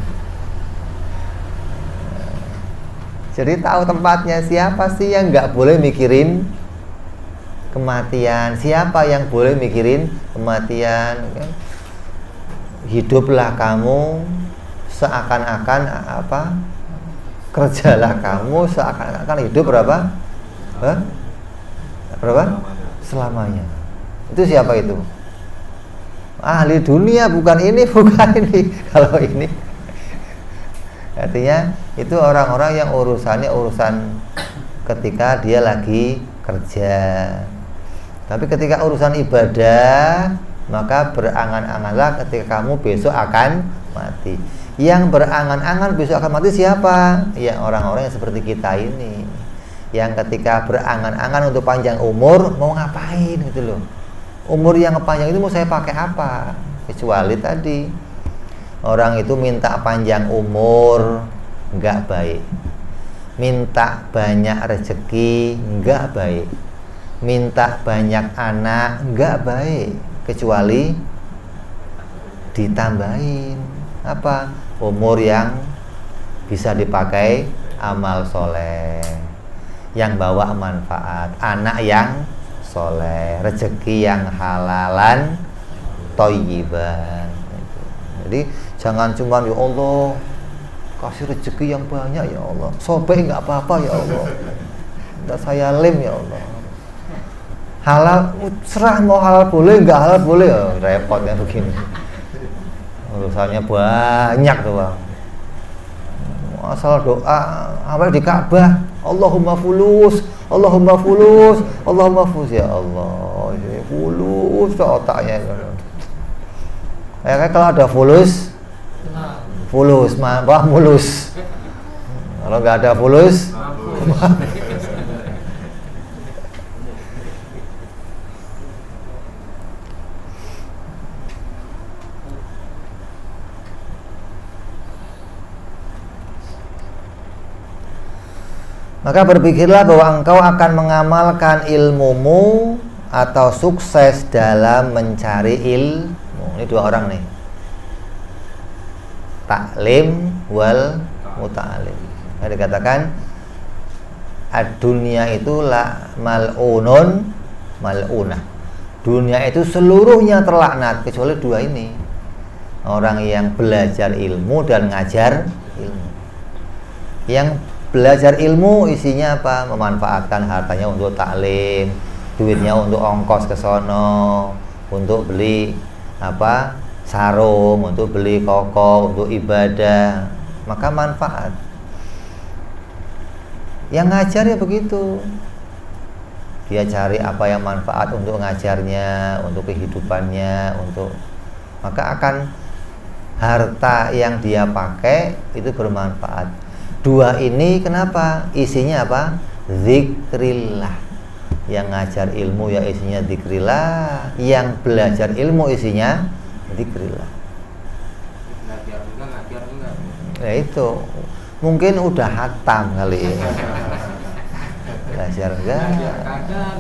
Jadi tahu tempatnya. Siapa sih yang nggak boleh mikirin kematian? Siapa yang boleh mikirin kematian? Hiduplah kamu seakan-akan apa? Kerjalah kamu seakan-akan hidup berapa? Berapa? Selamanya. Itu siapa itu? Ahli dunia, bukan ini, bukan ini. Kalau ini artinya itu orang-orang yang urusannya urusan ketika dia lagi kerja. Tapi ketika urusan ibadah, maka berangan-anganlah ketika kamu besok akan mati. Yang berangan-angan besok akan mati siapa? Ya orang-orang yang seperti kita ini, yang ketika berangan-angan untuk panjang umur, mau ngapain gitu loh. Umur yang panjang itu mau saya pakai apa? Kecuali tadi orang itu minta panjang umur, enggak baik. Minta banyak rezeki, enggak baik. Minta banyak anak, enggak baik. Kecuali ditambahin apa? Umur yang bisa dipakai amal soleh, yang bawa manfaat, anak yang soleh, rezeki yang halalan, thayyiban. Jadi jangan cuma ya Allah kasih rezeki yang banyak ya Allah, sobek nggak apa-apa ya Allah, tidak saya lem ya Allah, halal serah mau halal boleh nggak halal boleh, repot kan begini, urusannya banyak tuh bang. Asal doa sampai di Ka'bah, Allahumma fulus, Allahumma fulus, Allahumma fulus ya Allah, fulus otaknya. Kayak kalau ada fulus, mulus. Kalau nggak ada fulus, maka berpikirlah bahwa engkau akan mengamalkan ilmumu atau sukses dalam mencari ilmu. Ini dua orang nih, taklim wal muta'alim. Nah, dikatakan ad-dunya itu la mal'unun mal'unah. Dunia itu seluruhnya terlaknat kecuali dua ini, orang yang belajar ilmu dan ngajar ilmu. Yang belajar ilmu isinya apa? Memanfaatkan hartanya untuk taklim, duitnya untuk ongkos ke sono, untuk beli apa? Sarung, untuk beli koko, untuk ibadah, maka manfaat. Yang ngajar ya begitu, dia cari apa yang manfaat untuk ngajarnya, untuk kehidupannya, untuk maka akan harta yang dia pakai itu bermanfaat. Dua ini kenapa? Isinya apa? Zikrillah. Yang ngajar ilmu ya isinya zikrillah, yang belajar ilmu isinya zikrillah. Ngajar enggak. Ya itu mungkin udah hatam kali ini. Belajar enggak?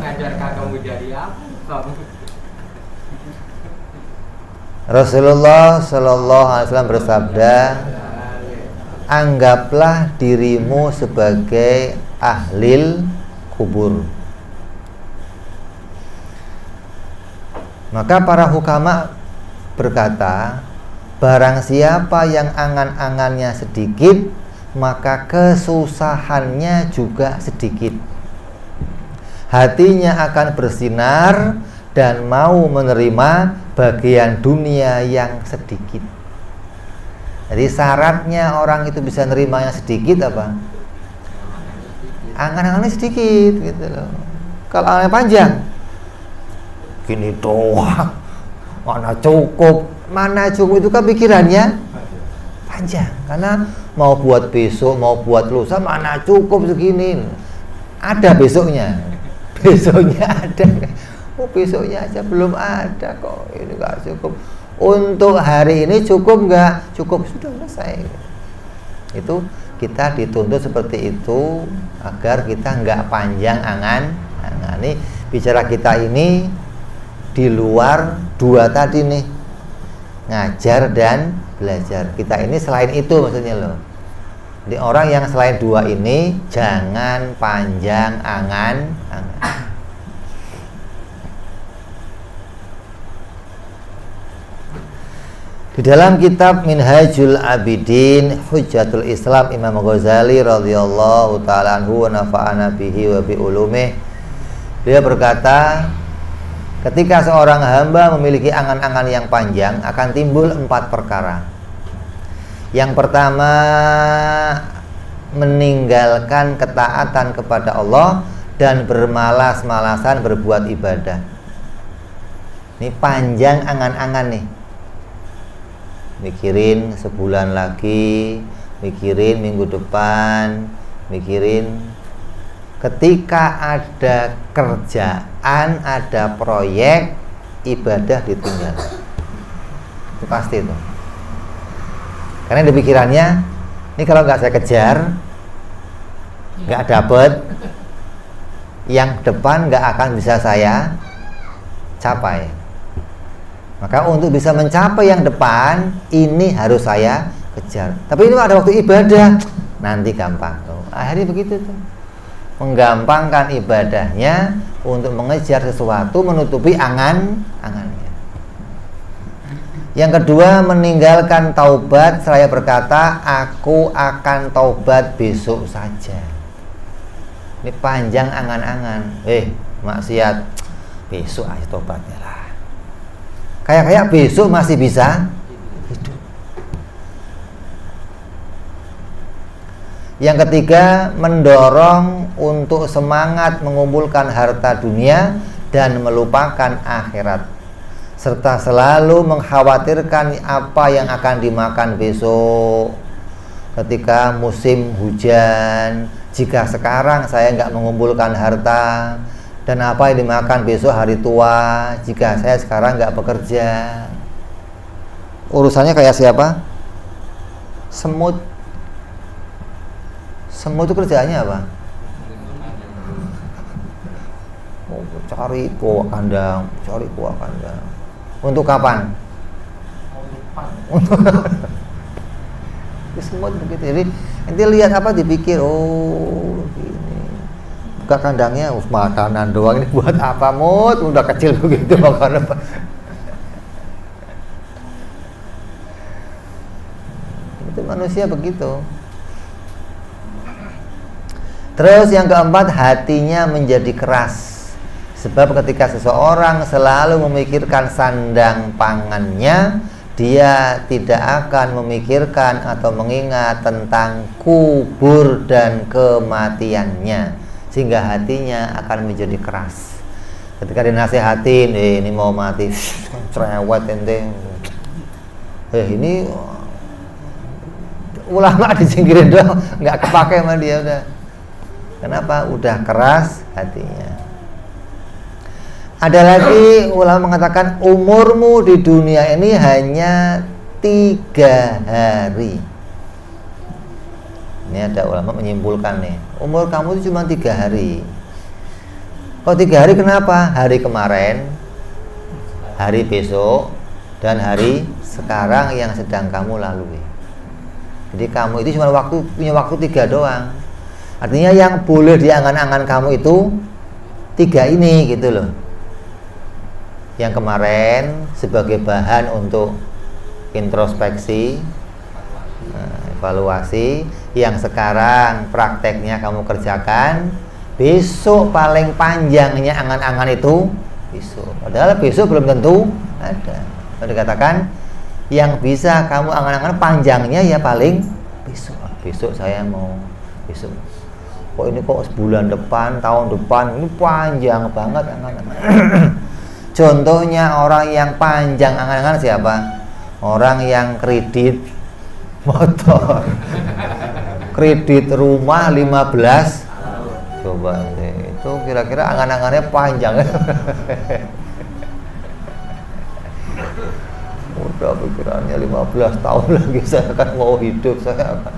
Ngajar kagak mau jadi apa? Rasulullah Shallallahu Alaihi Wasallam bersabda, anggaplah dirimu sebagai ahlil kubur. Maka para hukama berkata, barang siapa yang angan-angannya sedikit, maka kesusahannya juga sedikit. Hatinya akan bersinar dan mau menerima bagian dunia yang sedikit. Jadi syaratnya orang itu bisa nerima yang sedikit apa? Angan-angannya sedikit gitu loh. Kalau angannya panjang, gini doang, mana cukup itu kan pikirannya panjang, karena mau buat besok, mau buat lusa, mana cukup segini, ada besoknya ada, besoknya aja belum ada kok, ini gak cukup, untuk hari ini cukup nggak? Cukup, sudah selesai. Itu kita dituntut seperti itu agar kita nggak panjang angan-angan. ini bicara kita ini di luar dua tadi nih, ngajar dan belajar. Kita ini selain itu maksudnya loh. Jadi orang yang selain dua ini jangan panjang angan-angan. Di dalam kitab Minhajul Abidin Hujjatul Islam Imam Ghazali radhiyallahu ta'ala anhu wa nafa'ana bihi wa bi ulumih, dia berkata, ketika seorang hamba memiliki angan-angan yang panjang akan timbul 4 perkara. Yang pertama, meninggalkan ketaatan kepada Allah dan bermalas-malasan berbuat ibadah. Ini panjang angan-angan nih. Mikirin sebulan lagi, mikirin minggu depan, mikirin ketika ada kerjaan, ada proyek, ibadah ditinggal. Itu pasti itu. Karena di pikirannya, ini kalau nggak saya kejar, nggak dapet, yang depan nggak akan bisa saya capai. Maka untuk bisa mencapai yang depan, ini harus saya kejar. Tapi ini ada waktu ibadah, nanti gampang tuh. Akhirnya begitu tuh, menggampangkan ibadahnya untuk mengejar sesuatu, menutupi angan-angannya. Yang kedua, meninggalkan taubat seraya berkata, aku akan taubat besok saja. Ini panjang angan-angan. Maksiat, besok aja taubatnya lah. Kayak besok masih bisa hidup. Yang ketiga, mendorong untuk semangat mengumpulkan harta dunia dan melupakan akhirat, serta selalu mengkhawatirkan apa yang akan dimakan besok. Ketika musim hujan, jika sekarang saya nggak mengumpulkan harta, dan apa yang dimakan besok hari tua jika saya sekarang nggak bekerja. Urusannya kayak siapa? Semut. Semut itu kerjaannya apa? Cari kuah kandang, cari kuah kandang. Untuk kapan? Untuk semut begitu. Jadi nanti lihat apa dipikir, oh gini. Buka kandangnya, makanan doang, ini buat apa mut? Udah kecil begitu makanan. Itu manusia begitu. Terus yang keempat, hatinya menjadi keras. Sebab ketika seseorang selalu memikirkan sandang pangannya, dia tidak akan memikirkan atau mengingat tentang kubur dan kematiannya, sehingga hatinya akan menjadi keras. Ketika dinasihatin, ini mau mati, cerewet ente. Ini ulama disingkirin doang, nggak kepake sama dia udah. Kenapa? Udah keras hatinya. Ada lagi ulama mengatakan, umurmu di dunia ini hanya 3 hari. Ini ada ulama menyimpulkan nih, umur kamu itu cuma 3 hari. Kok 3 hari kenapa? Hari kemarin, hari besok, dan hari sekarang yang sedang kamu lalui. Jadi kamu itu cuma punya waktu 3 doang. Artinya yang boleh diangan-angan kamu itu 3 ini gitu loh. Yang kemarin sebagai bahan untuk introspeksi, evaluasi. Yang sekarang prakteknya kamu kerjakan. Besok paling panjangnya angan-angan itu besok. Padahal besok belum tentu ada. Kalau dikatakan yang bisa kamu angan-angan panjangnya ya paling besok. Besok saya mau besok. Kok ini kok sebulan depan, tahun depan, ini panjang banget angan-angan. Contohnya orang yang panjang angan-angan siapa? Orang yang kredit motor, kredit rumah 15. Coba itu kira-kira angan-angannya panjang. Udah pikirannya 15 tahun lagi saya akan mau hidup, saya akan.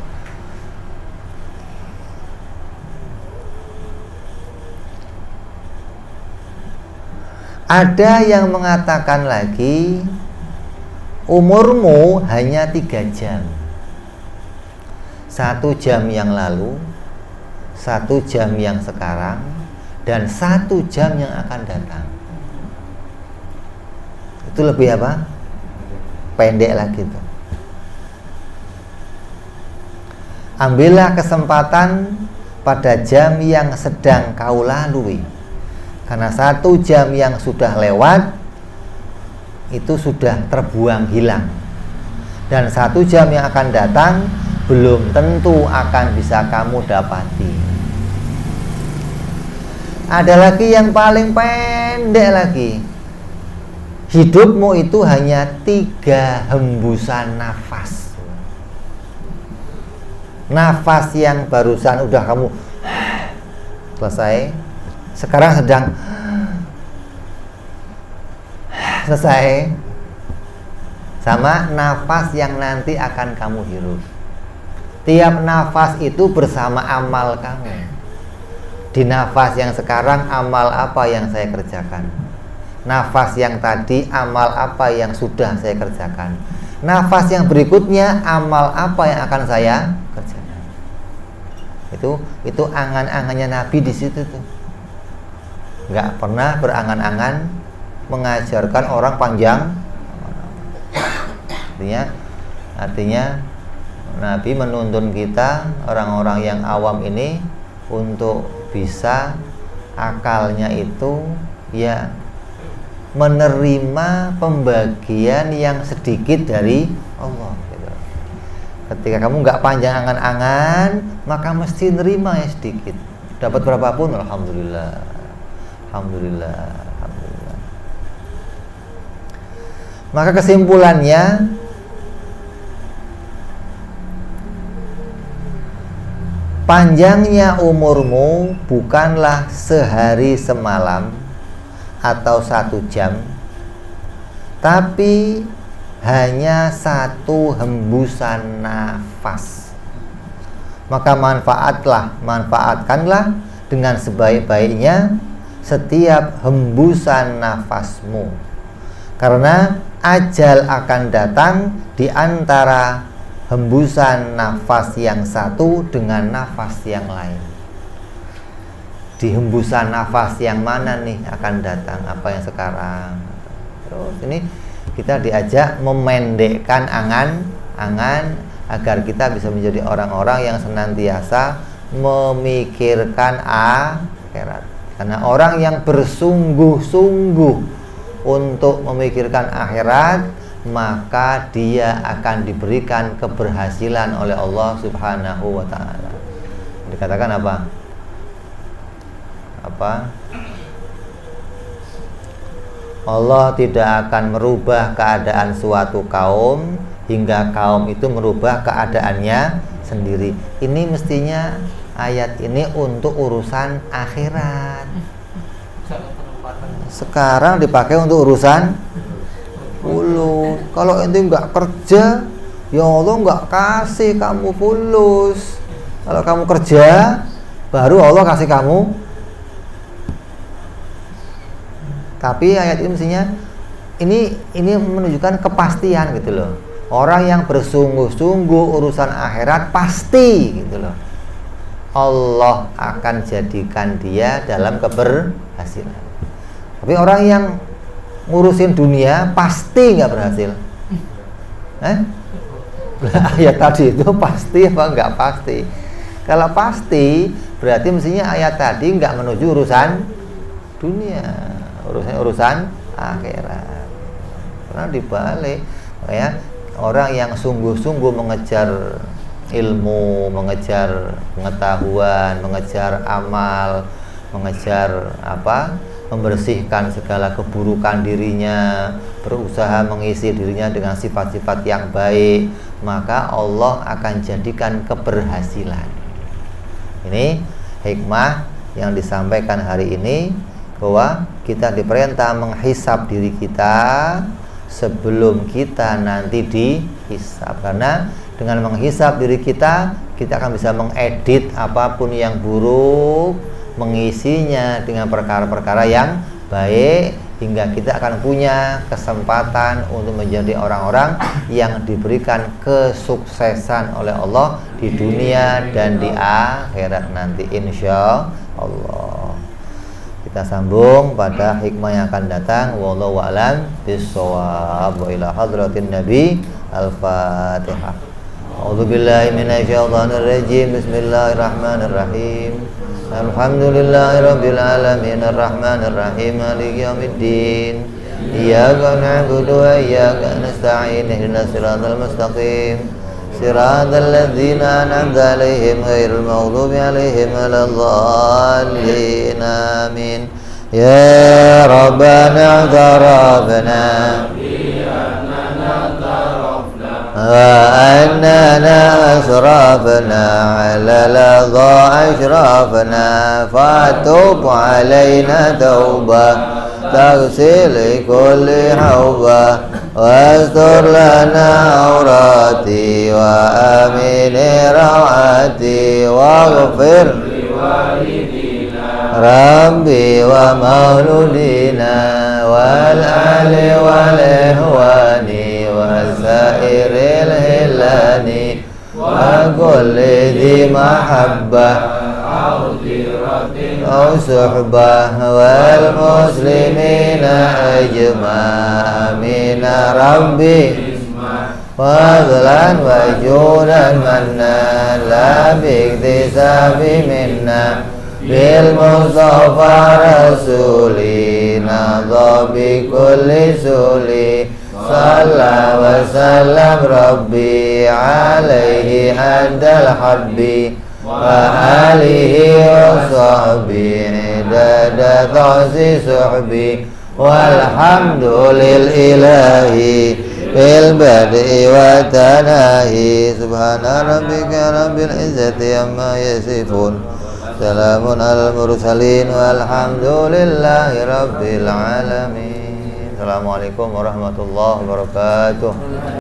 Ada yang mengatakan lagi umurmu hanya 3 jam. 1 jam yang lalu, 1 jam yang sekarang, dan 1 jam yang akan datang. Itu lebih apa? Pendek lagi tuh. Ambillah kesempatan pada jam yang sedang kau lalui, karena 1 jam yang sudah lewat itu sudah terbuang hilang, dan 1 jam yang akan datang belum tentu akan bisa kamu dapati. Ada lagi yang paling pendek lagi. Hidupmu itu hanya 3 hembusan nafas. Nafas yang barusan udah kamu selesai, sekarang sedang selesai, sama nafas yang nanti akan kamu hirup. Tiap nafas itu bersama amal kamu. Di nafas yang sekarang, amal apa yang saya kerjakan? Nafas yang tadi, amal apa yang sudah saya kerjakan? Nafas yang berikutnya, amal apa yang akan saya kerjakan? Itu angan-angannya Nabi di situ tuh. Nggak pernah berangan-angan mengajarkan orang panjang. Artinya Nabi menuntun kita, orang-orang yang awam ini, untuk bisa akalnya itu ya menerima pembagian yang sedikit dari Allah gitu. Ketika kamu nggak panjang angan-angan, maka mesti nerima yang sedikit. Dapat berapapun, alhamdulillah, alhamdulillah, alhamdulillah. Maka kesimpulannya, panjangnya umurmu bukanlah sehari semalam atau 1 jam, tapi hanya 1 hembusan nafas. Maka manfaatkanlah dengan sebaik-baiknya setiap hembusan nafasmu, karena ajal akan datang di antara hembusan nafas yang satu dengan nafas yang lain. Di hembusan nafas yang mana nih akan datang? Apa yang sekarang? Terus ini kita diajak memendekkan angan-angan agar kita bisa menjadi orang-orang yang senantiasa memikirkan akhirat. Karena orang yang bersungguh-sungguh untuk memikirkan akhirat, maka dia akan diberikan keberhasilan oleh Allah Subhanahu wa ta'ala. Dikatakan apa? Allah tidak akan merubah keadaan suatu kaum hingga kaum itu merubah keadaannya sendiri. Ini mestinya ayat ini untuk urusan akhirat. Sekarang dipakai untuk urusan fulus. Kalau ente nggak kerja, ya Allah nggak kasih kamu fulus. Kalau kamu kerja, baru Allah kasih kamu. Tapi ayat ini mestinya ini menunjukkan kepastian gitu loh. Orang yang bersungguh-sungguh urusan akhirat pasti gitu loh, Allah akan jadikan dia dalam keberhasilan. Tapi orang yang ngurusin dunia pasti nggak berhasil. Ayat tadi itu pasti apa nggak pasti? Kalau pasti berarti mestinya ayat tadi nggak menuju urusan dunia, urusan akhirat. Karena dibalik ya, orang yang sungguh-sungguh mengejar ilmu, mengejar pengetahuan, mengejar amal, mengejar membersihkan segala keburukan dirinya, berusaha mengisi dirinya dengan sifat-sifat yang baik, maka Allah akan jadikan keberhasilan. Ini hikmah yang disampaikan hari ini, bahwa kita diperintah menghisab diri kita sebelum kita nanti dihisab. Karena dengan menghisab diri kita akan bisa mengedit apapun yang buruk, mengisinya dengan perkara-perkara yang baik, hingga kita akan punya kesempatan untuk menjadi orang-orang yang diberikan kesuksesan oleh Allah di dunia dan di akhirat nanti, insya Allah. Kita sambung pada hikmah yang akan datang. Wallahu a'lam bishawab. Wa ila hadratin Nabi. Al-Fatihah. A'udzu billahi minasyaitonir rajim. Bismillahirrahmanirrahim. Alhamdulillahirabbil alamin arrahmanir rahim maliki yaumiddin. Iyyaka na'budu wa iyyaka nasta'in ihdinas siratal mustaqim. Siratal ladzina an'amta 'alaihim ghairil maghdubi 'alaihim waladdallin. Amin. Ya Rabbana tarabna وأننا أسرافنا على لظى أشرافنا فتوب علينا توبة تغسل كل حوبة واستر لنا عوراتي وآمن روعاتي واغفر ربي ومولودينا والآل والإخوان وسائر الهلان وكل ذي محبة أو صحبة والمسلمين أجمعين ربي فضلا وجودا منا لا باكتساب منا بالمصطفى رسولي نضى بكل سولي صلى وسلم ربي عليه عند الحب وآله وصحبه عدد تعزي صحبي والحمد لله في البدء والتناهي سبحان ربك رب العزة عما يصفون سلام على المرسلين والحمد لله رب العالمين. Assalamualaikum warahmatullahi wabarakatuh.